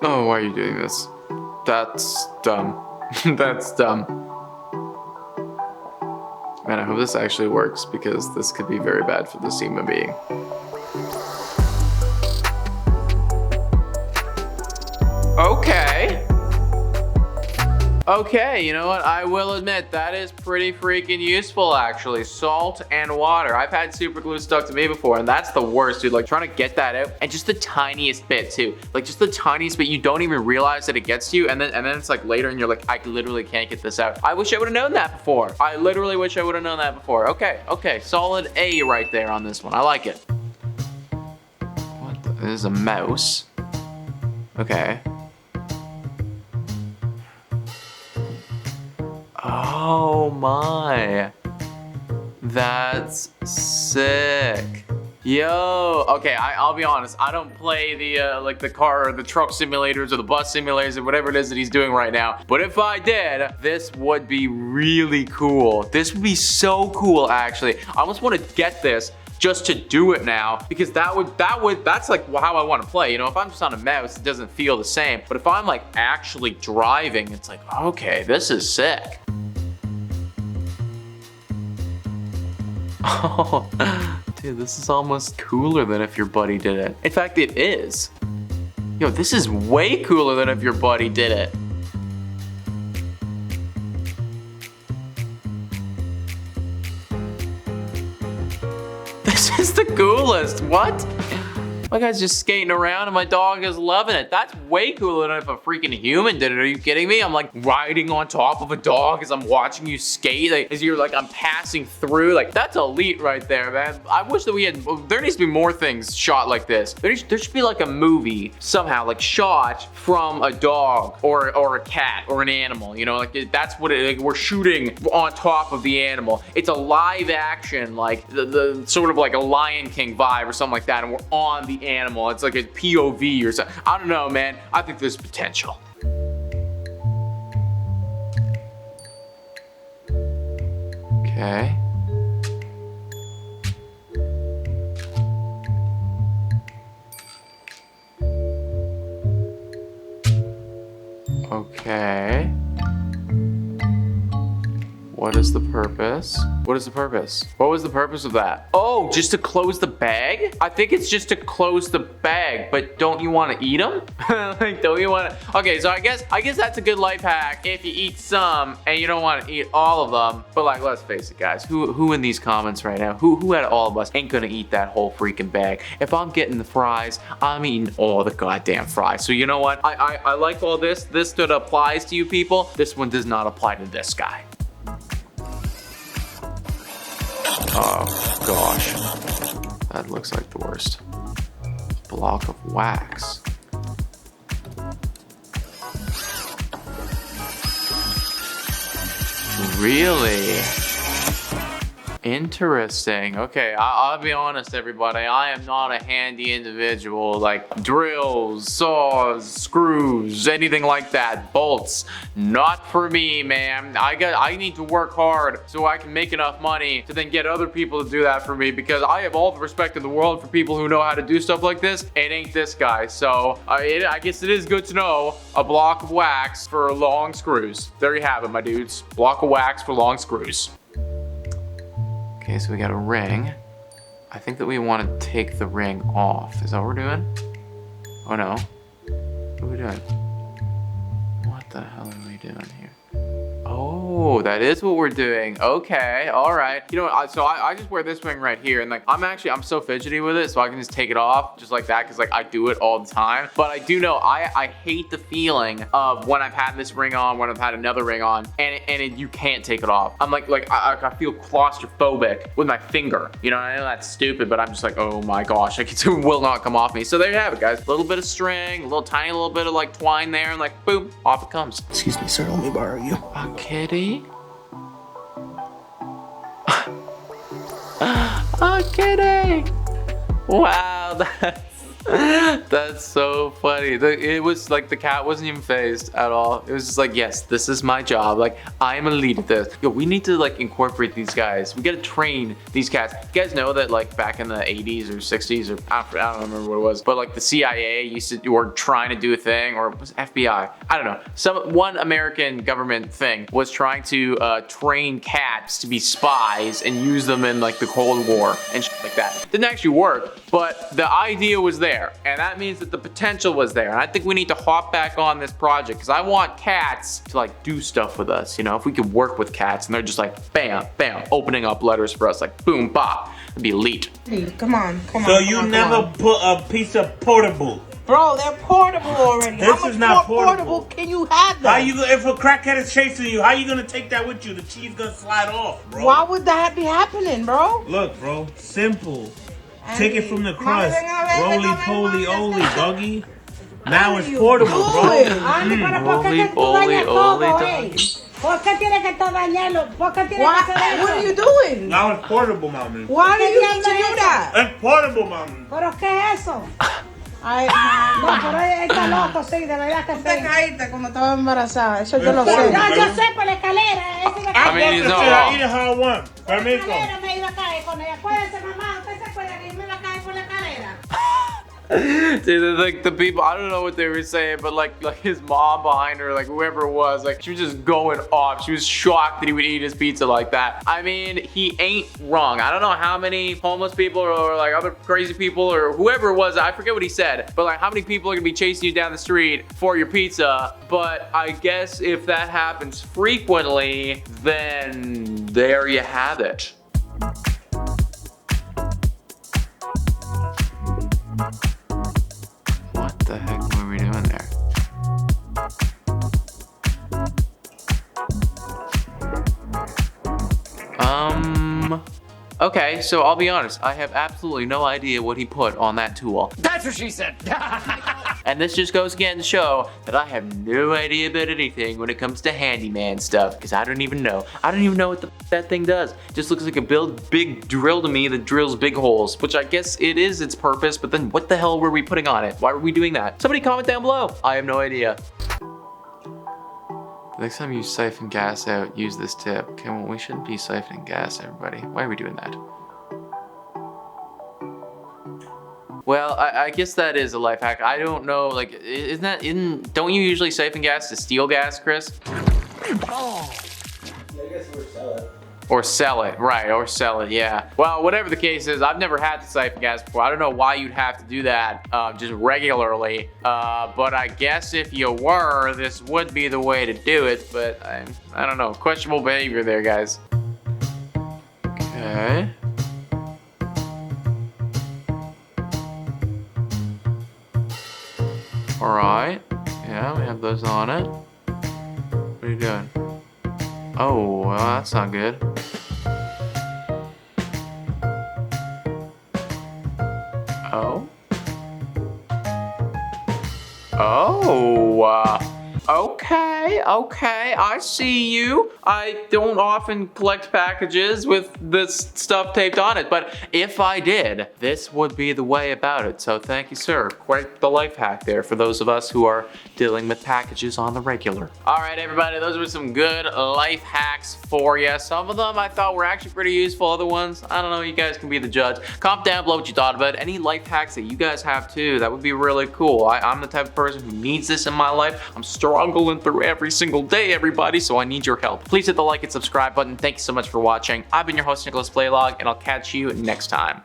Oh, why are you doing this? That's dumb. That's dumb. Man, I hope this actually works because this could be very bad for this human being. Okay. Okay, you know what? I will admit that is pretty freaking useful actually. Salt and water. I've had super glue stuck to me before and that's the worst, dude. Like trying to get that out and just the tiniest bit too. Like just the tiniest bit, you don't even realize that it gets to you and then it's like later and you're like, I literally can't get this out. I wish I would have known that before. I literally wish I would have known that before. Okay, solid A right there on this one. I like it. What the? This is a mouse. Okay. Oh my, that's sick. Yo, okay, I'll be honest, I don't play the like the car or the truck simulators or the bus simulators or whatever it is that he's doing right now. But if I did, this would be really cool. This would be so cool actually. I almost want to get this just to do it now because that's like how I want to play. You know, if I'm just on a mouse, it doesn't feel the same. But if I'm like actually driving, it's like, okay, this is sick. Oh, dude, this is almost cooler than if your buddy did it. In fact, it is. Yo, this is way cooler than if your buddy did it. This is the coolest. What? My guy's just skating around and my dog is loving it. That's way cooler than if a freaking human did it. Are you kidding me? I'm like riding on top of a dog as I'm watching you skate. Like, as you're like, I'm passing through. Like, that's elite right there, man. I wish that we had, there needs to be more things shot like this. There should be like a movie somehow, like shot from a dog or a cat or an animal. You know, like that's what it, like, we're shooting on top of the animal. It's a live action, like the sort of like a Lion King vibe or something like that. And we're on the animal. It's like a POV or something. I don't know, man. I think there's potential. Okay. Okay. What is the purpose? What is the purpose? What was the purpose of that? Oh, just to close the bag? I think it's just to close the bag, but don't you want to eat them? Like, don't you want to? Okay, so I guess that's a good life hack if you eat some and you don't want to eat all of them. But like, let's face it, guys. Who in these comments right now, who out of all of us ain't gonna eat that whole freaking bag? If I'm getting the fries, I'm eating all the goddamn fries. So you know what? I like all this. This that applies to you people. This one does not apply to this guy. Oh gosh, that looks like the worst. Block of wax. Really? Interesting. Okay, I'll be honest, everybody. I am not a handy individual. Like drills, saws, screws, anything like that. Bolts, not for me, man. I need to work hard so I can make enough money to then get other people to do that for me because I have all the respect in the world for people who know how to do stuff like this. It ain't this guy. So I guess it is good to know a block of wax for long screws. There you have it, my dudes. Block of wax for long screws. Okay, so we got a ring. I think that we want to take the ring off. Is that what we're doing? Oh no. What are we doing? What the hell are we doing here? Oh, that is what we're doing. Okay, all right. You know what, so I just wear this ring right here and like, I'm so fidgety with it so I can just take it off just like that because like I do it all the time. But I do know, I hate the feeling of when I've had this ring on, when I've had another ring on and you can't take it off. I'm like I feel claustrophobic with my finger. You know, I know that's stupid, but I'm just like, oh my gosh, like it will not come off me. So there you have it, guys. A little bit of string, a little tiny little bit of like twine there and like boom, off it comes. Excuse me, sir, let me borrow you. A kitty? A kitty! Wow, That's so funny. It was like the cat wasn't even phased at all. It was just like, yes, this is my job. Like, I am a lead at this. Yo, we need to like incorporate these guys. We gotta train these cats. You guys know that like back in the 80s or 60s or I don't remember what it was, but like the CIA used to, or trying to do a thing, or it was FBI. I don't know. One American government thing was trying to train cats to be spies and use them in like the Cold War and shit like that. Didn't actually work, but the idea was there, and that means that the potential was there. And I think we need to hop back on this project because I want cats to like do stuff with us. You know, if we could work with cats and they're just like bam, bam, opening up letters for us, like boom, bop, it'd be elite. Hey, come on. So you never put a piece of portable. Bro, they're portable already. This How is much not more portable. can you have them? How you if a crackhead is chasing you? How you gonna take that with you? The cheese gonna slide off, bro. Why would that be happening, bro? Look, bro, simple. Take it from the crust. Roly poly oly, doggy. Now it's portable, bro. Holy, holy, holy. ¿Por qué tiene que todo dañarlo? ¿Por qué tiene que hacer eso? What are you doing? Now it's portable, mommy. Why do you need to do that? It's portable, mommy. ¿Pero qué es eso? Ay, No, pero él está loco, sí, de verdad que te sí. caíste cuando estaba embarazada. Eso yo lo No, sé. No, yo sé por la escalera. Ese de I mean, he's not I wrong. eat it how I want. por la Permiso. escalera me iba a caer con ella. Acuérdese, mamá, ¿usted se acuerda que yo me iba a caer por la escalera? Dude, like the people, I don't know what they were saying, but like his mom behind her, like whoever it was, like she was just going off. She was shocked that he would eat his pizza like that. I mean, he ain't wrong. I don't know how many homeless people or like other crazy people or whoever it was, I forget what he said, but like how many people are gonna be chasing you down the street for your pizza? But I guess if that happens frequently, then there you have it. What the heck were we doing there? Okay, so I'll be honest, I have absolutely no idea what he put on that tool. That's what she said. And this just goes again to show that I have no idea about anything when it comes to handyman stuff, because I don't even know. I don't even know what that thing does. It just looks like a big drill to me that drills big holes, which I guess it is its purpose, but then what the hell were we putting on it? Why were we doing that? Somebody comment down below. I have no idea. Next time you siphon gas out, use this tip. Okay, well, we shouldn't be siphoning gas, everybody. Why are we doing that? Well, I guess that is a life hack. I don't know, like, don't you usually siphon gas to steal gas, Chris? I guess we're selling. Or sell it, right, or sell it, yeah. Well, whatever the case is, I've never had to siphon gas before. I don't know why you'd have to do that just regularly. But I guess if you were, this would be the way to do it. But I don't know, questionable behavior there, guys. Okay. All right, yeah, we have those on it. What are you doing? Oh, well, that's not good. Oh. Oh, okay, I see you. I don't often collect packages with this stuff taped on it, but if I did, this would be the way about it. So thank you, sir. Quite the life hack there for those of us who are dealing with packages on the regular. All right, everybody, those were some good life hacks for you. Some of them I thought were actually pretty useful. Other ones, I don't know, you guys can be the judge. Comment down below what you thought about it. Any life hacks that you guys have too, that would be really cool. I'm the type of person who needs this in my life. I'm struggling through every single day, everybody, so I need your help. Please hit the like and subscribe button. Thank you so much for watching. I've been your host, Nicholas Playlog, and I'll catch you next time.